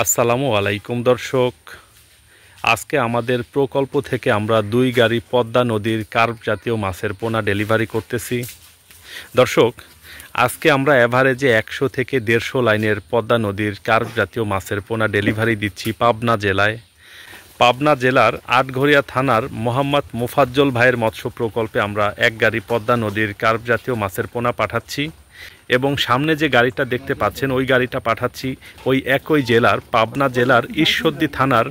আসসালামু আলাইকুম দর্শক, আজকে আমাদের প্রকল্প থেকে আমরা 2 গাড়ি পদ্মা নদীর কার্প জাতীয় মাছের পোনা ডেলিভারি করতেছি। দর্শক, আজকে আমরা এভারেজে 100 থেকে 150 লাইনের পদ্মা নদীর কার্প জাতীয় মাছের পোনা ডেলিভারি দিচ্ছি পাবনা জেলায়। পাবনা জেলার আটঘরিয়া থানার মোহাম্মদ মুফাজ্জল ভাইয়ের মৎস্য প্রকল্পে আমরা 1 গাড়ি পদ্মা নদীর কার্প জাতীয় মাছের পোনা পাঠাচ্ছি এবং সামনে যে গাড়িটা দেখতে পাচ্ছেন ওই গাড়িটা পাঠাচ্ছি ওই একই জেলার পাবনা জেলার ঈশ্বরদী থানার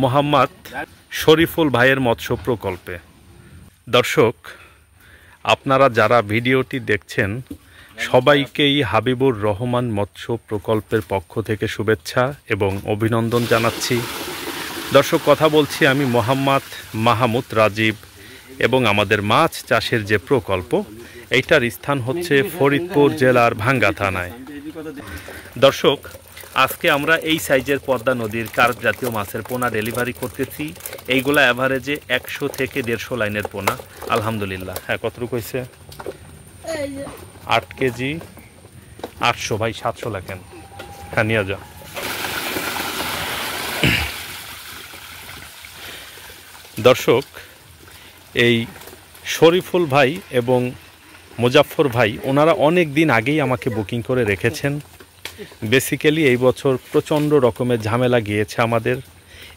মোহাম্মদ শরীফুল ভাইয়ের মৎস্য প্রকল্পে। দর্শক, আপনারা যারা ভিডিওটি দেখছেন সবাইকেই হাবিবুর রহমান মৎস্য প্রকল্পের পক্ষ থেকে শুভেচ্ছা এবং অভিনন্দন জানাচ্ছি। দর্শক, কথা বলছি আমি মোহাম্মদ মাহমুদ রাজীব এবং আমাদের মাছ চাষের যে প্রকল্প এইটার স্থান হচ্ছে ফরিদপুর জেলার ভাঙ্গা থানায়। দর্শক, আজকে আমরা এই সাইজের পদ্মা নদীর কার্প জাতীয় মাছের পোনা ডেলিভারি করতেছি। এইগুলা অ্যাভারেজে 100 থেকে 150 লাইনের পোনা। আলহামদুলিল্লাহ। হ্যাঁ, কতটুকু হয়েছে? 8 কেজি 800। ভাই 700 লেখেন। হ্যাঁ, নিয়ে যা। দর্শক, এই শরীফুল ভাই এবং মুজাফফর ভাই ওনারা অনেক দিন আগেই আমাকে বুকিং করে রেখেছেন। বেসিক্যালি এই বছর প্রচণ্ড রকমের ঝামেলা গিয়েছে আমাদের।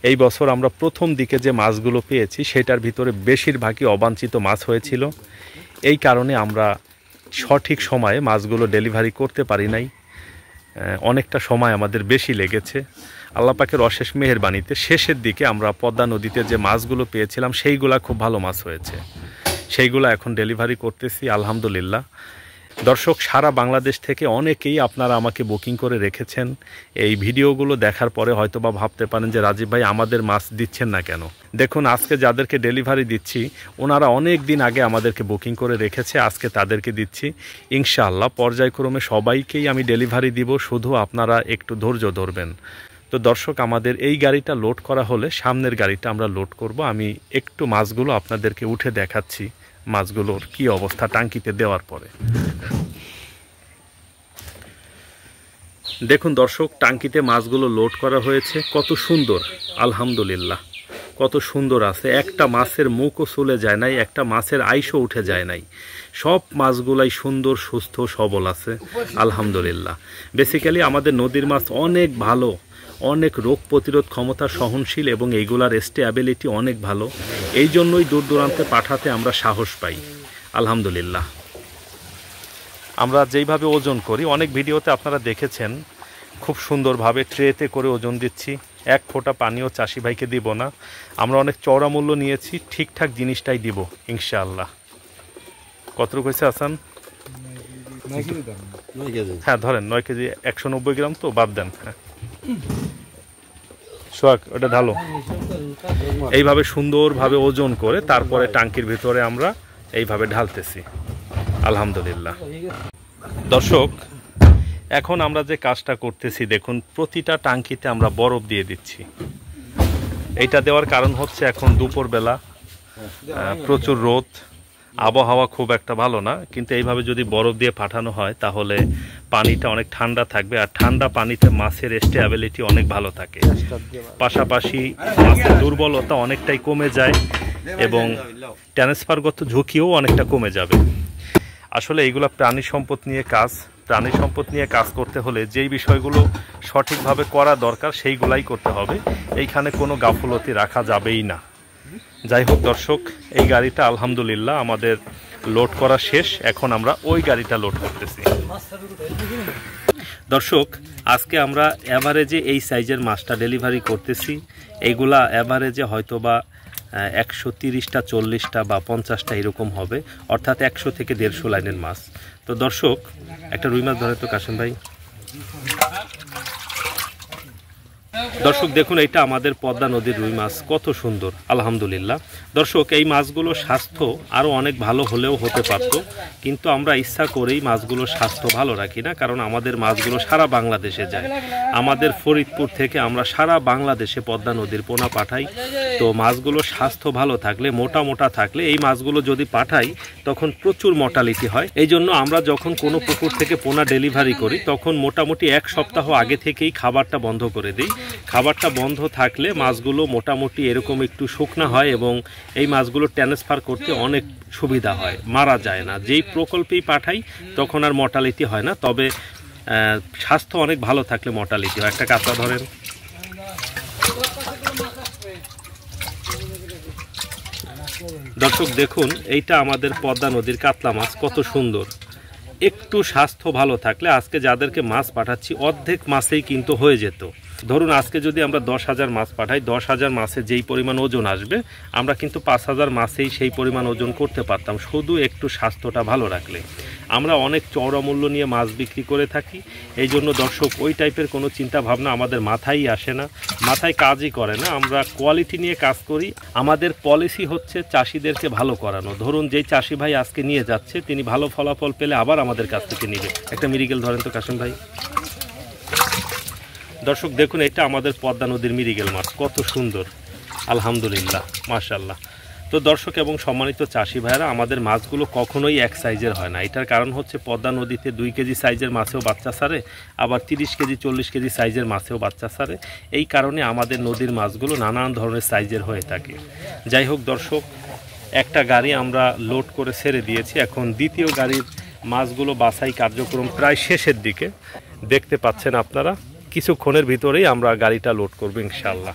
এই বছর আমরা প্রথম দিকে যে মাছগুলো পেয়েছি সেটার ভিতরে বেশিরভাগই অবাঞ্ছিত মাছ হয়েছিল। এই কারণে আমরা সঠিক সময়ে মাছগুলো ডেলিভারি করতে পারি নাই। অনেকটা সময় আমাদের বেশি লেগেছে। আল্লাহ পাকের অশেষ মেহেরবানিতে শেষের দিকে আমরা পদ্মা নদীতে যে মাছগুলো পেয়েছিলাম সেইগুলা খুব ভালো মাছ হয়েছে, সেইগুলো এখন ডেলিভারি করতেছি আলহামদুলিল্লাহ। দর্শক, সারা বাংলাদেশ থেকে অনেকেই আপনারা আমাকে বুকিং করে রেখেছেন। এই ভিডিওগুলো দেখার পরে হয়তোবা ভাবতে পারেন যে রাজীব ভাই আমাদের মাছ দিচ্ছেন না কেন। দেখুন, আজকে যাদেরকে ডেলিভারি দিচ্ছি ওনারা অনেক দিন আগে আমাদেরকে বুকিং করে রেখেছে, আজকে তাদেরকে দিচ্ছি। ইনশাআল্লাহ পর্যায়ক্রমে সবাইকেই আমি ডেলিভারি দিব, শুধু আপনারা একটু ধৈর্য ধরবেন। তো দর্শক, আমাদের এই গাড়িটা লোড করা হলে সামনের গাড়িটা আমরা লোড করব। আমি একটু মাছগুলো আপনাদেরকে উঠে দেখাচ্ছি, মাছগুলোর কি অবস্থা টাঙ্কিতে দেওয়ার পরে। দেখুন দর্শক, টাঙ্কিতে মাছগুলো লোড করা হয়েছে। কত সুন্দর, আলহামদুলিল্লাহ, কত সুন্দর আছে। একটা মাছের মুখও চলে যায় নাই, একটা মাছের আইসও উঠে যায় নাই। সব মাছগুলাই সুন্দর, সুস্থ, সবল আছে আলহামদুলিল্লাহ। বেসিক্যালি আমাদের নদীর মাছ অনেক ভালো, অনেক রোগ প্রতিরোধ ক্ষমতা সহনশীল এবং এইগুলার স্টেবিলিটি অনেক ভালো। এই জন্যই দূর দূরান্তে পাঠাতে আমরা সাহস পাই আলহামদুলিল্লাহ। আমরা যেইভাবে ওজন করি অনেক ভিডিওতে আপনারা দেখেছেন, খুব সুন্দরভাবে ট্রেতে করে ওজন দিচ্ছি। 1 ফোঁটা পানিও চাষি ভাইকে দিব না। আমরা অনেক চওড়া মূল্য নিয়েছি, ঠিকঠাক জিনিসটাই দিব ইনশাআল্লাহ। কতটুকু হয়েছে আসান? হ্যাঁ ধরেন 9 কেজি 190 গ্রাম, তো বাদ দেন। হ্যাঁ সোহাগ, ওটা ঢালো। এইভাবে সুন্দরভাবে ওজন করে তারপরে টাঙ্কির ভিতরে আমরা এইভাবে ঢালতেছি আলহামদুলিল্লাহ। দর্শক, এখন আমরা যে কাজটা করতেছি দেখুন, প্রতিটা টাঙ্কিতে আমরা বরফ দিয়ে দিচ্ছি। এইটা দেওয়ার কারণ হচ্ছে এখন দুপুরবেলা প্রচুর রোদ, আবহাওয়া খুব একটা ভালো না, কিন্তু এইভাবে যদি বরফ দিয়ে পাঠানো হয় তাহলে পানিটা অনেক ঠান্ডা থাকবে, আর ঠান্ডা পানিতে মাছের স্টেবিলিটি অনেক ভালো থাকে। পাশাপাশি মাছের দুর্বলতা অনেকটাই কমে যায় এবং ট্রান্সফারগত ঝুঁকিও অনেকটা কমে যাবে। আসলে এইগুলা প্রাণী সম্পদ নিয়ে কাজ। প্রাণী সম্পদ নিয়ে কাজ করতে হলে যেই বিষয়গুলো সঠিকভাবে করা দরকার সেইগুলাই করতে হবে। এইখানে কোনো গাফলতি রাখা যাবেই না। যাই হোক দর্শক, এই গাড়িটা আলহামদুলিল্লাহ আমাদের লোড করা শেষ। এখন আমরা ওই গাড়িটা লোড করতেছি। দর্শক, আজকে আমরা অ্যাভারেজে এই সাইজের মাছটা ডেলিভারি করতেছি। এইগুলা অ্যাভারেজে হয়তোবা 130টা 40টা বা 50টা এরকম হবে, অর্থাৎ 100 থেকে 150 লাইনের মাছ। তো দর্শক, একটা রুই মাছ ধরে তো কাশেম ভাই। দর্শক দেখুন, এটা আমাদের পদ্মা নদীর রুই মাছ, কত সুন্দর আলহামদুলিল্লাহ। দর্শক, এই মাছগুলোর স্বাস্থ্য আরও অনেক ভালো হলেও হতে পারত, কিন্তু আমরা ইচ্ছা করেই মাছগুলোর স্বাস্থ্য ভালো রাখি না, কারণ আমাদের মাছগুলো সারা বাংলাদেশে যায়। আমাদের ফরিদপুর থেকে আমরা সারা বাংলাদেশে পদ্মা নদীর পোনা পাঠাই। তো মাছগুলোর স্বাস্থ্য ভালো থাকলে, মোটা মোটা থাকলে এই মাছগুলো যদি পাঠাই তখন প্রচুর মর্টালিটি হয়। এই জন্য আমরা যখন কোনো পুকুর থেকে পোনা ডেলিভারি করি তখন মোটামুটি 1 সপ্তাহ আগে থেকেই খাবারটা বন্ধ করে দিই, খাবারটা বন্ধ থাকলে মাছগুলো মোটামুটি এরকম একটু শুকনা হয় এবং এই মাছগুলো ট্রান্সফার করতে অনেক সুবিধা হয়, মারা যায় না। যেই প্রকল্পেই পাঠাই তখন আর মর্টালিটি হয় না, তবে স্বাস্থ্য অনেক ভালো থাকলে মর্টালিটি হয়। একটা কাঁচা ধরেন। দর্শক দেখুন, এইটা আমাদের পদ্মা নদীর কাতলা মাছ, কত সুন্দর। একটু স্বাস্থ্য ভালো থাকলে আজকে যাদেরকে মাছ পাঠাচ্ছি অর্ধেক মাছেই কিন্তু হয়ে যেত। ধরুন আজকে যদি আমরা 10,000 মাছ পাঠাই, 10,000 মাছে যেই পরিমাণ ওজন আসবে আমরা কিন্তু 5,000 মাছেই সেই পরিমাণ ওজন করতে পারতাম, শুধু একটু স্বাস্থ্যটা ভালো রাখলে। আমরা অনেক চওড়া মূল্য নিয়ে মাছ বিক্রি করে থাকি, এই জন্য দর্শক ওই টাইপের কোনো চিন্তা ভাবনা আমাদের মাথায় আসে না, মাথায় কাজই করে না। আমরা কোয়ালিটি নিয়ে কাজ করি। আমাদের পলিসি হচ্ছে চাষিদেরকে ভালো করানো। ধরুন যেই চাষি ভাই আজকে নিয়ে যাচ্ছে তিনি ভালো ফলাফল পেলে আবার আমাদের কাছ থেকে নেবে। একটা মিরিগেল ধরেন তো কাশিম ভাই। দর্শক দেখুন, এটা আমাদের পদ্মা নদীর মিরিগেল মাছ, কত সুন্দর, আলহামদুলিল্লাহ, মাশাআল্লাহ। তো দর্শক এবং সম্মানিত চাষি ভাইরা, আমাদের মাছগুলো কখনোই এক সাইজের হয় না। এটার কারণ হচ্ছে পদ্মা নদীতে 2 কেজি সাইজের মাছেও বাচ্চা ছাড়ে, আবার 30 কেজি 40 কেজি সাইজের মাছেও বাচ্চা ছাড়ে। এই কারণে আমাদের নদীর মাছগুলো নানান ধরনের সাইজের হয়ে থাকে। যাই হোক দর্শক, একটা গাড়ি আমরা লোড করে ছেড়ে দিয়েছি, এখন দ্বিতীয় গাড়ির মাছগুলো বাছাই কার্যক্রম প্রায় শেষের দিকে। দেখতে পাচ্ছেন আপনারা, কিছুক্ষণের ভিতরেই আমরা গাড়িটা লোড করব ইনশাআল্লাহ।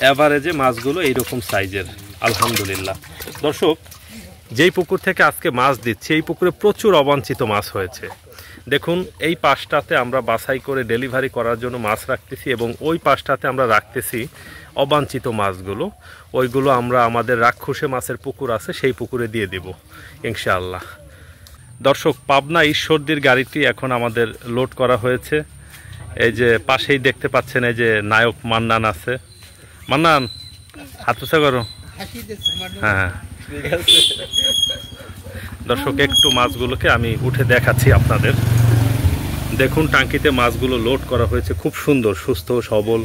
এভারেজে মাছগুলো এইরকম সাইজের, আলহামদুলিল্লাহ। দর্শক, যেই পুকুর থেকে আজকে মাছ দিচ্ছি এই পুকুরে প্রচুর অবাঞ্ছিত মাছ হয়েছে। দেখুন, এই পাশটাতে আমরা বাছাই করে ডেলিভারি করার জন্য মাছ রাখতেছি এবং ওই পাশটাতে আমরা রাখতেছি অবাঞ্ছিত মাছগুলো। ওইগুলো আমরা আমাদের রাক্ষসে মাছের পুকুর আছে সেই পুকুরে দিয়ে দেব ইনশাআল্লাহ। দর্শক, পাবনা ঈশ্বরদীর গাড়িটি এখন আমাদের লোড করা হয়েছে। এই যে পাশেই দেখতে পাচ্ছেন, এই যে নায়ক মান্নান আছে। মান্নান, হাত উঁচা করো। হ্যাঁ দর্শক, একটু মাছগুলোকে আমি উঠে দেখাচ্ছি আপনাদের। দেখুন, টাঙ্কিতে মাছগুলো লোড করা হয়েছে, খুব সুন্দর, সুস্থ সবল,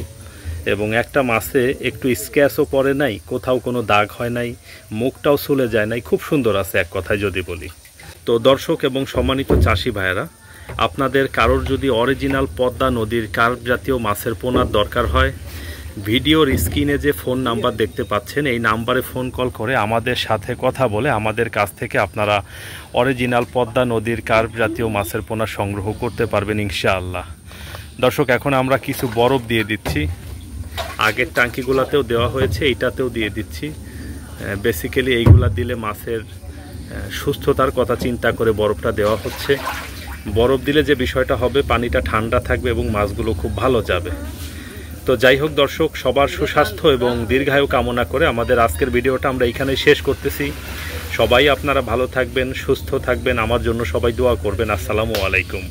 এবং একটা মাছে একটু স্ক্র্যাচও পড়ে নাই, কোথাও কোনো দাগ হয় নাই, মুখটাও চলে যায় নাই, খুব সুন্দর আছে এক কথায় যদি বলি। তো দর্শক এবং সম্মানিত চাষি ভাইয়েরা, আপনাদের কারোর যদি অরিজিনাল পদ্মা নদীর কার্প জাতীয় মাছের পোনার দরকার হয়, ভিডিওর স্ক্রিনে যে ফোন নাম্বার দেখতে পাচ্ছেন এই নাম্বারে ফোন কল করে আমাদের সাথে কথা বলে আমাদের কাছ থেকে আপনারা অরিজিনাল পদ্মা নদীর কার্প জাতীয় মাছের পোনা সংগ্রহ করতে পারবেন ইনশাআল্লাহ। দর্শক, এখন আমরা কিছু বরফ দিয়ে দিচ্ছি। আগের টাঙ্কিগুলোতেও দেওয়া হয়েছে, এইটাতেও দিয়ে দিচ্ছি। বেসিক্যালি এইগুলা দিলে মাছের সুস্থতার কথা চিন্তা করে বরফটা দেওয়া হচ্ছে। বরফ দিলে যে বিষয়টা হবে, পানিটা ঠান্ডা থাকবে এবং মাছগুলো খুব ভালো যাবে। তো যাই হোক দর্শক, সবার সুস্বাস্থ্য এবং দীর্ঘায়ু কামনা করে আমাদের আজকের ভিডিওটা আমরা এখানেই শেষ করতেছি। সবাই আপনারা ভালো থাকবেন, সুস্থ থাকবেন, আমার জন্য সবাই দোয়া করবেন। আসসালামু আলাইকুম।